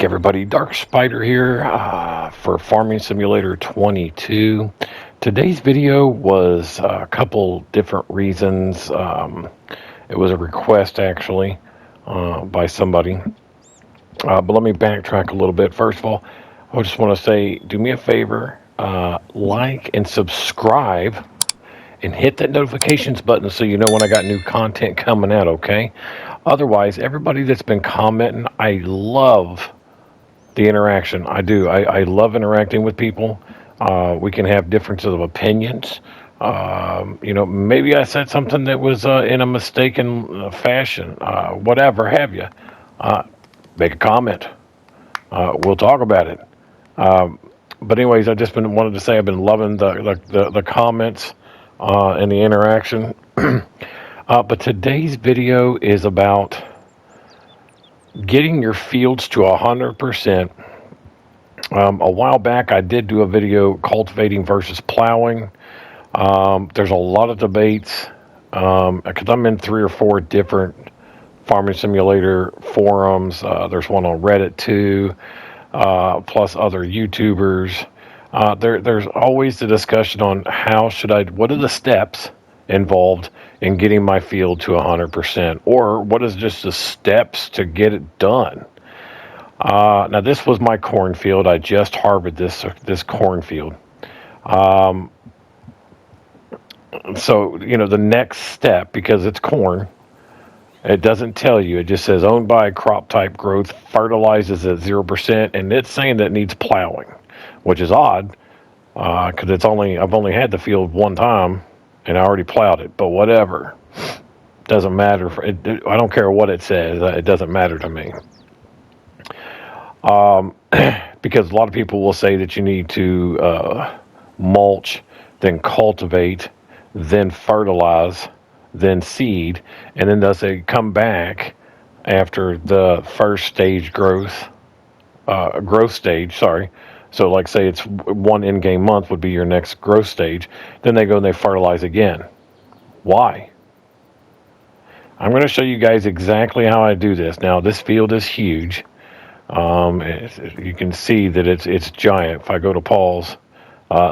Everybody, DarkSpyder here for Farming Simulator 22. Today's video was a couple different reasons. It was a request actually by somebody. But let me backtrack a little bit. First of all, I just want to say, do me a favor, like and subscribe and hit that notifications button so you know when I got new content coming out, okay? Otherwise, everybody that's been commenting, I love the interaction. I do. I love interacting with people. We can have differences of opinions. Maybe I said something that was in a mistaken fashion. Whatever have you. Make a comment. We'll talk about it. But anyways, I just wanted to say I've been loving the comments and the interaction. But today's video is about getting your fields to 100%. A while back, I did do a video cultivating versus plowing. There's a lot of debates because I'm in 3 or 4 different farming simulator forums. There's one on Reddit too, plus other YouTubers. There's always the discussion on what are the steps involved in getting my field to 100%, or what is just the steps to get it done. Now this was my cornfield. I just harvested this cornfield. So the next step, because it's corn, it doesn't tell you. It just says owned by crop type growth, fertilizes at 0%, and it's saying that it needs plowing, which is odd because I've only had the field one time. And I already plowed it, but whatever. Doesn't matter. I don't care what it says. It doesn't matter to me. Because a lot of people will say that you need to mulch, then cultivate, then fertilize, then seed, and then they'll say come back after the first stage growth stage, sorry. So like say it's one in-game month would be your next growth stage. Then they go and they fertilize again. Why? I'm going to show you guys exactly how I do this. Now this field is huge. You can see that it's giant. If I go to Paul's,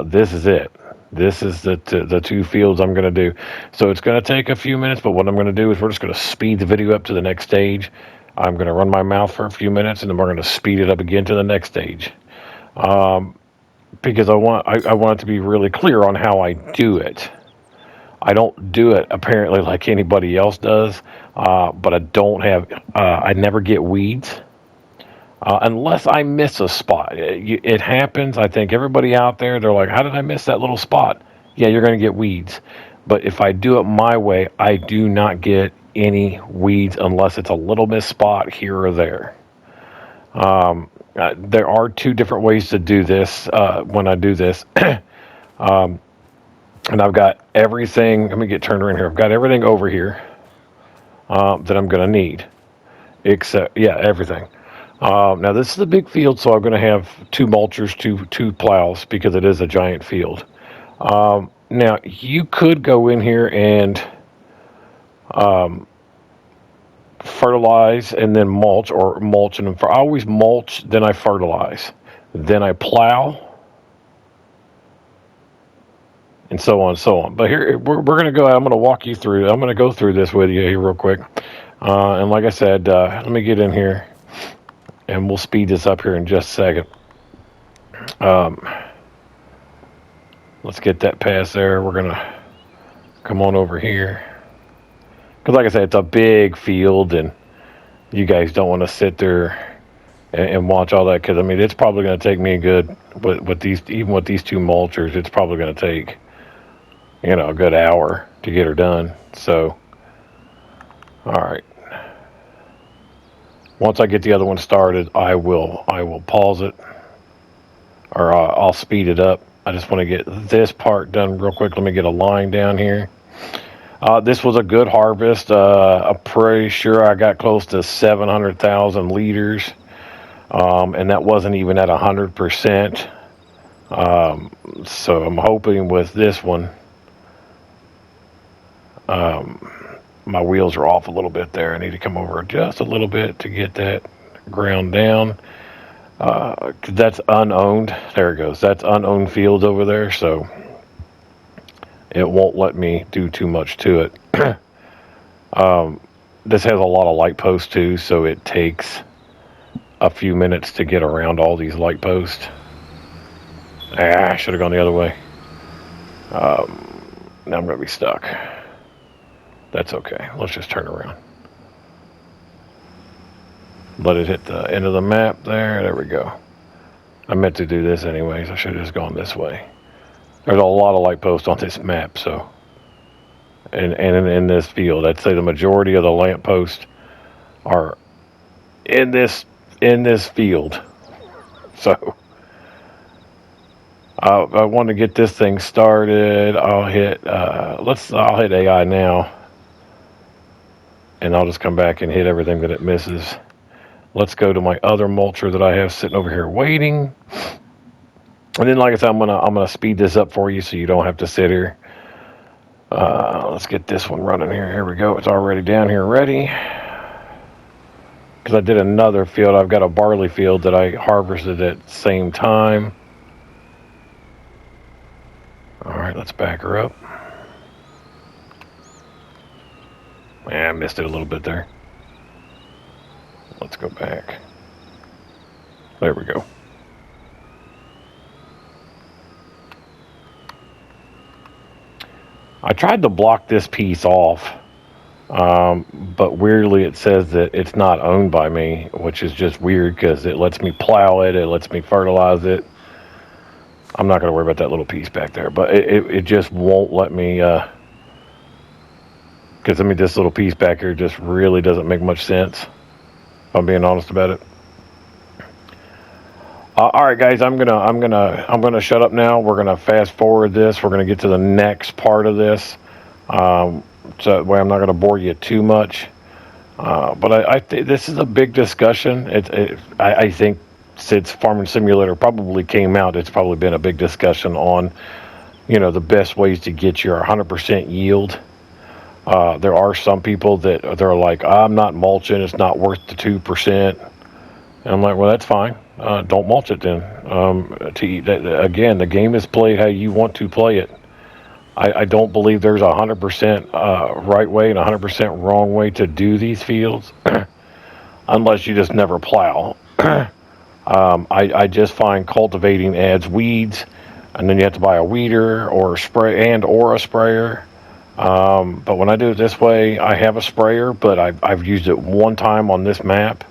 this is it. This is the 2 fields I'm going to do. So it's going to take a few minutes, but what I'm going to do is we're just going to speed the video up to the next stage. I'm going to run my mouth for a few minutes, and then we're going to speed it up again to the next stage. Because I want it to be really clear on how I do it. I don't do it apparently like anybody else does, but I never get weeds unless I miss a spot. It happens. I think everybody out there, they're like, how did I miss that little spot? Yeah, you're going to get weeds. But if I do it my way, I do not get any weeds unless it's a little missed spot here or there. There are 2 different ways to do this when I do this. And I've got everything. Let me get turned around here. I've got everything over here that I'm going to need. Except, everything. Now, this is a big field, so I'm going to have 2 mulchers, two plows, because it is a giant field. Now, you could go in here and fertilize and then mulch, or mulch and I always mulch, then I fertilize, then I plow, and so on and so on. But here we're going to go. I'm going to walk you through. I'm going to go through this with you here real quick. And like I said, let me get in here, and we'll speed this up here in just a second. Let's get that past there. We're going to come on over here. Because like I said, it's a big field, and you guys don't want to sit there and watch all that. Because, I mean, it's probably going to take me a good, even with these 2 mulchers, it's probably going to take, a good hour to get her done. So, all right. Once I get the other one started, I will pause it, or I'll speed it up. I just want to get this part done real quick. Let me get a line down here. This was a good harvest. I'm pretty sure I got close to 700,000 liters, and that wasn't even at 100%. So I'm hoping with this one, my wheels are off a little bit there. I need to come over just a little bit to get that ground down. That's unowned. There it goes. That's unowned fields over there, so it won't let me do too much to it. This has a lot of light posts too, so it takes a few minutes to get around all these light posts. I should have gone the other way. Now I'm going to be stuck. That's okay. Let's just turn around. Let it hit the end of the map there. There we go. I meant to do this anyways. I should have just gone this way. There's a lot of light posts on this map, so. And in this field, I'd say the majority of the lamp posts are in this field. So I want to get this thing started. I'll hit AI now, and I'll just come back and hit everything that it misses. Let's go to my other mulcher that I have sitting over here waiting. And then, like I said, I'm gonna speed this up for you so you don't have to sit here. Let's get this one running here. Here we go. It's already down here ready. Because I did another field. I've got a barley field that I harvested at the same time. Alright, let's back her up. I missed it a little bit there. Let's go back. There we go. I tried to block this piece off, but weirdly it says that it's not owned by me, which is just weird because it lets me plow it, it lets me fertilize it. I'm not going to worry about that little piece back there, but it just won't let me, because this little piece back here just really doesn't make much sense, if I'm being honest about it. All right, guys, I'm gonna shut up now. We're gonna fast forward this. We're gonna get to the next part of this, so that way I'm not gonna bore you too much. But I think this is a big discussion. I think since Farming Simulator probably came out, it's probably been a big discussion on, the best ways to get your 100% yield. There are some people that they're like, I'm not mulching. It's not worth the 2%. And I'm like, well, that's fine. Don't mulch it then. Again, the game is played how you want to play it. I don't believe there's 100% right way and 100% wrong way to do these fields, unless you just never plow. I just find cultivating adds weeds, and then you have to buy a weeder or a sprayer. But when I do it this way, I have a sprayer, but I've used it one time on this map.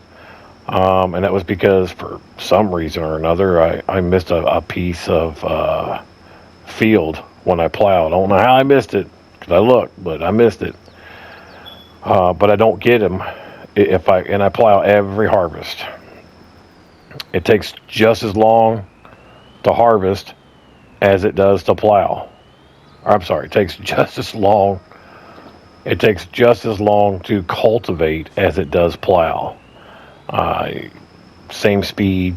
And that was because for some reason or another, I missed a piece of field when I plowed. I don't know how I missed it, because I looked, but I missed it. But I don't get them and I plow every harvest. It takes just as long to harvest as it does to plow. I'm sorry, it takes just as long to cultivate as it does plow. Same speed,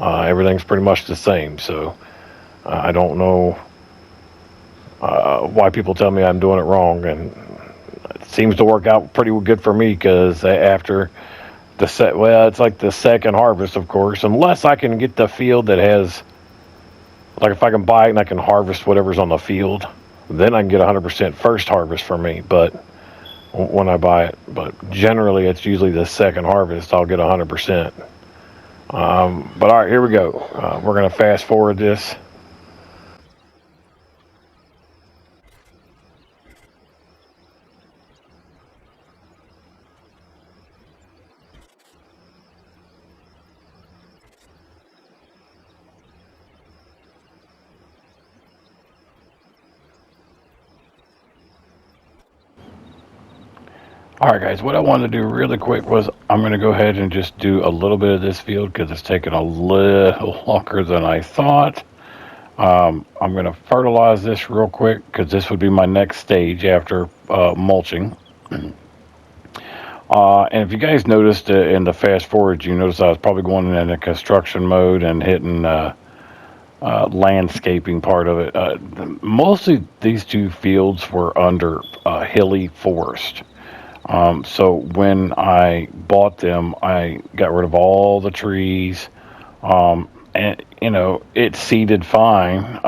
everything's pretty much the same, so I don't know why people tell me I'm doing it wrong, and it seems to work out pretty good for me, because after it's like the second harvest, of course, unless I can get the field that has, like if I can buy it and I can harvest whatever's on the field, then I can get 100% first harvest for me, but when I buy it, but generally it's usually the second harvest I'll get 100%. But all right, here we go. We're gonna fast forward this. Alright guys, what I wanted to do really quick was I'm going to go ahead and just do a little bit of this field, because it's taking a little longer than I thought. I'm going to fertilize this real quick, because this would be my next stage after mulching. And if you guys noticed in the fast forward, you noticed I was probably going into construction mode and hitting landscaping part of it. Mostly these two fields were under hilly forest. So when I bought them, I got rid of all the trees, And it seeded fine,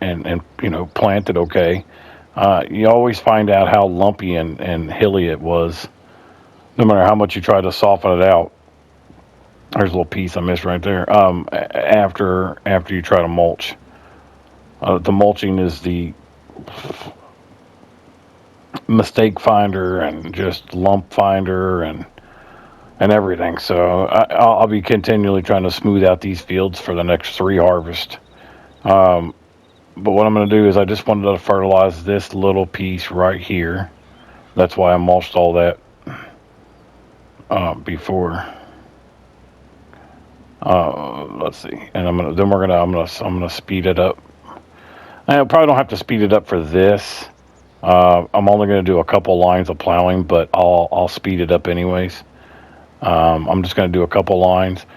and planted okay. You always find out how lumpy and hilly it was, no matter how much you try to soften it out. There's a little piece I missed right there. After you try to mulch, the mulching is the mistake finder and just lump finder and everything. So I'll be continually trying to smooth out these fields for the next 3 harvests. But what I'm going to do is I just wanted to fertilize this little piece right here. That's why I mulched all that before. Let's see, and I'm gonna speed it up. I probably don't have to speed it up for this. I'm only gonna do a couple lines of plowing, but I'll speed it up anyways. I'm just gonna do a couple lines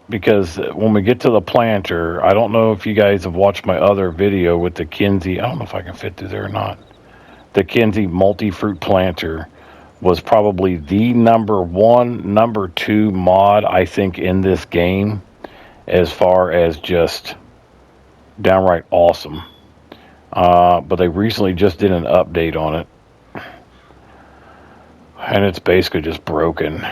because when we get to the planter, I don't know if you guys have watched my other video with the Kinze. I don't know if I can fit through there or not. The Kinze Multifruit planter was probably the number 1, number 2 mod I think in this game, as far as just downright awesome. But they recently just did an update on it, and it's basically just broken.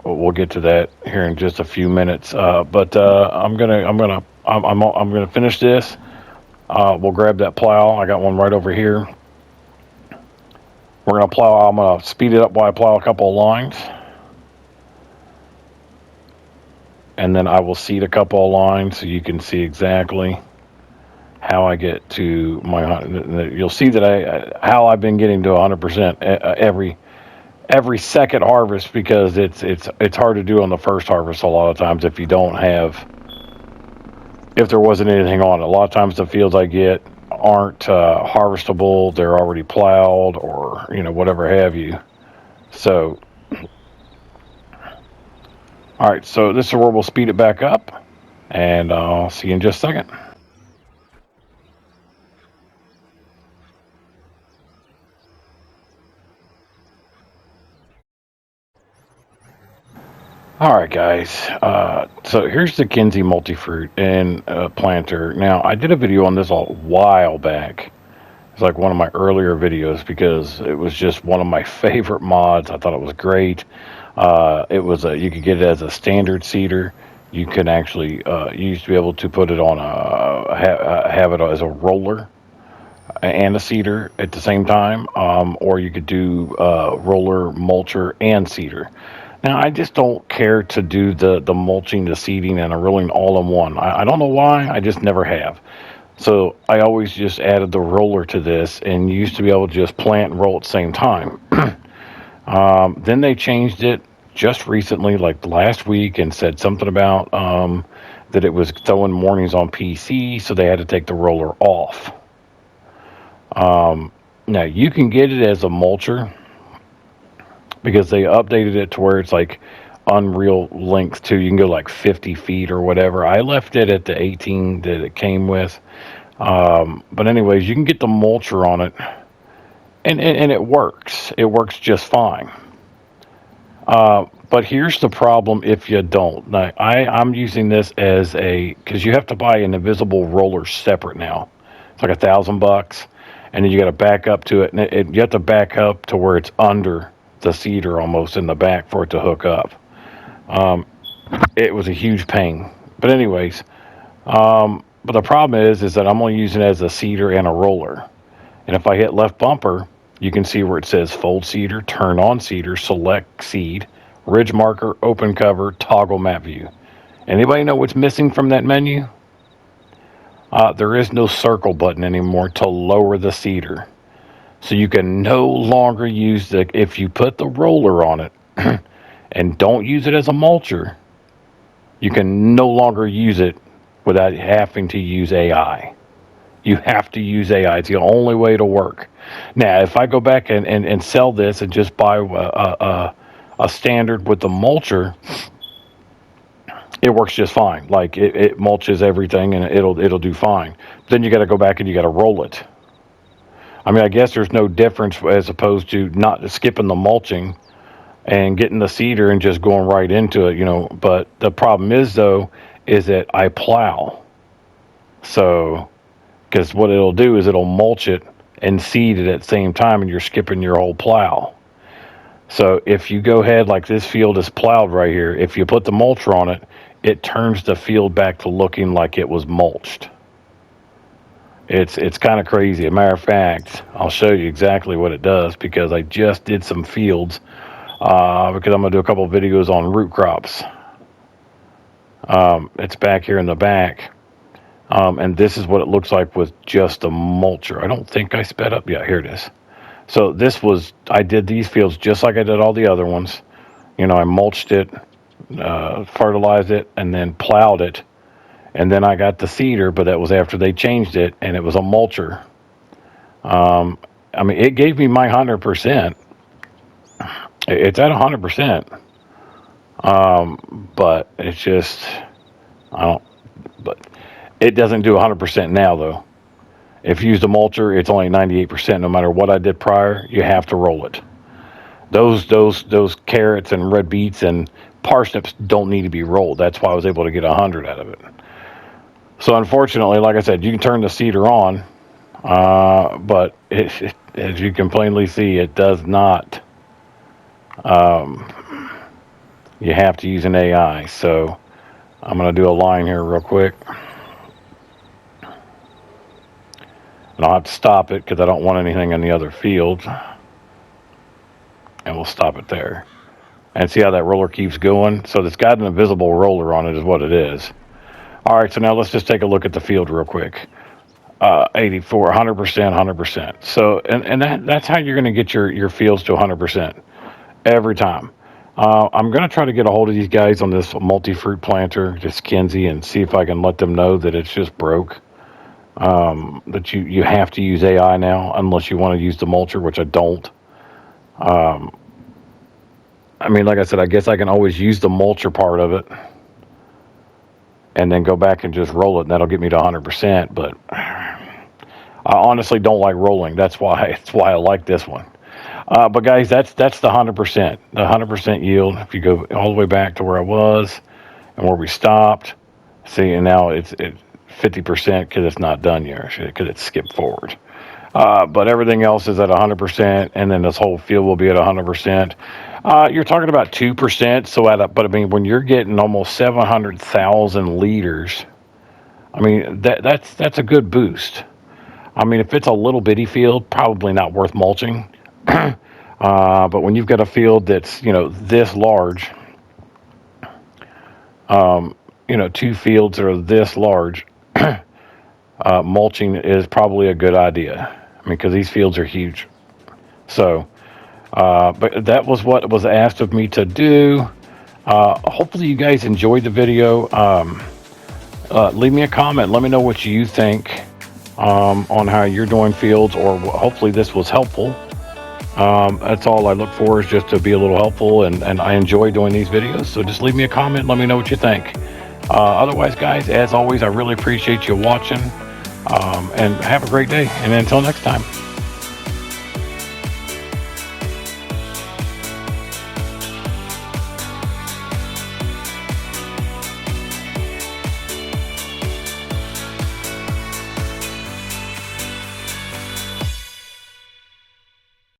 We'll get to that here in just a few minutes. But I'm gonna finish this. We'll grab that plow. I got one right over here. We're going to plow. I'm going to speed it up while I plow a couple of lines. And then I will seed a couple of lines so you can see exactly how I get to my... You'll see that how I've been getting to 100% every second harvest, because it's hard to do on the first harvest a lot of times if you don't have... If there wasn't anything on it. A lot of times the fields I get aren't harvestable. They're already plowed, or whatever have you. So all right, so this is where we'll speed it back up, and I'll see you in just a second. All right, guys. So here's the Kinze Multifruit and planter. Now, I did a video on this a while back. It's like one of my earlier videos because it was just one of my favorite mods. I thought it was great. It was you could get it as a standard seeder. You can actually you used to be able to put it on have it as a roller and a seeder at the same time, or you could do roller, mulcher, and seeder. Now, I just don't care to do the mulching, the seeding, and a rolling all in one. I don't know why. I just never have. So I always just added the roller to this, and used to be able to just plant and roll at the same time. Then they changed it just recently, like last week, and said something about that it was throwing warnings on PC, so they had to take the roller off. Now, you can get it as a mulcher, because they updated it to where it's like unreal length too. You can go like 50 feet or whatever. I left it at the 18 that it came with. But anyways, you can get the mulcher on it, and it works. It works just fine. But here's the problem if you don't. Now, I'm using this as because you have to buy an invisible roller separate now. It's like $1,000, and then you got to back up to it, and you have to back up to where it's under the seeder almost in the back for it to hook up. It was a huge pain. But anyways, but the problem is that I'm only using it as a seeder and a roller. And if I hit left bumper, you can see where it says fold seeder, turn on seeder, select seed, ridge marker, open cover, toggle map view. Anybody know what's missing from that menu? There is no circle button anymore to lower the seeder. So you can no longer use if you put the roller on it and don't use it as a mulcher, you can no longer use it without having to use AI. You have to use AI. It's the only way to work. Now, if I go back and sell this and just buy a standard with the mulcher, it works just fine. Like it mulches everything, and it'll do fine. Then you got to go back and you got to roll it. I mean, I guess there's no difference as opposed to not skipping the mulching and getting the seeder and just going right into it, But the problem is, though, is that I plow. So, because what it'll do is it'll mulch it and seed it at the same time, and you're skipping your whole plow. So if you go ahead, like this field is plowed right here, if you put the mulcher on it, it turns the field back to looking like it was mulched. It's kind of crazy. As a matter of fact, I'll show you exactly what it does, because I just did some fields, because I'm going to do a couple of videos on root crops. It's back here in the back. And this is what it looks like with just a mulcher. I don't think I sped up. Yeah, here it is. So I did these fields just like I did all the other ones. I mulched it, fertilized it, and then plowed it. And then I got the seeder, but that was after they changed it, and it was a mulcher. It gave me my 100%. It's at 100%. But it's just, but it doesn't do 100% now, though. If you use the mulcher, it's only 98%. No matter what I did prior, you have to roll it. Those carrots and red beets and parsnips don't need to be rolled. That's why I was able to get 100 out of it. So unfortunately, like I said, you can turn the seeder on, but as you can plainly see, it does not. You have to use an AI. So I'm going to do a line here real quick. And I'll have to stop it because I don't want anything in the other fields. And we'll stop it there. And see how that roller keeps going? So it's got an invisible roller on it is what it is. All right, so now let's just take a look at the field real quick. 84, 100%, 100%. So, and that's how you're going to get your fields to 100% every time. I'm going to try to get a hold of these guys on this multifruit planter, this Kinze, and see if I can let them know that it's just broke. That you have to use AI now, unless you want to use the mulcher, which I don't. Like I said, I guess I can always use the mulcher part of it, and then go back and just roll it, and that'll get me to 100%. But I honestly don't like rolling. That's why I like this one. But guys, that's the 100%. The 100% yield. If you go all the way back to where I was and where we stopped, see, and now it's 50% because it's not done yet, because it's skipped forward. But everything else is at 100%, and then this whole field will be at 100%. You're talking about 2%, but when you're getting almost 700,000 liters, that's a good boost. If it's a little bitty field, probably not worth mulching. But when you've got a field that's this large, two fields that are this large, mulching is probably a good idea. Because these fields are huge. So, but that was what was asked of me to do. Hopefully you guys enjoyed the video. Leave me a comment. Let me know what you think on how you're doing fields, or hopefully this was helpful. That's all I look for, is just to be a little helpful, and I enjoy doing these videos. So just leave me a comment. Let me know what you think. Otherwise, guys, as always, I really appreciate you watching. And have a great day. And until next time.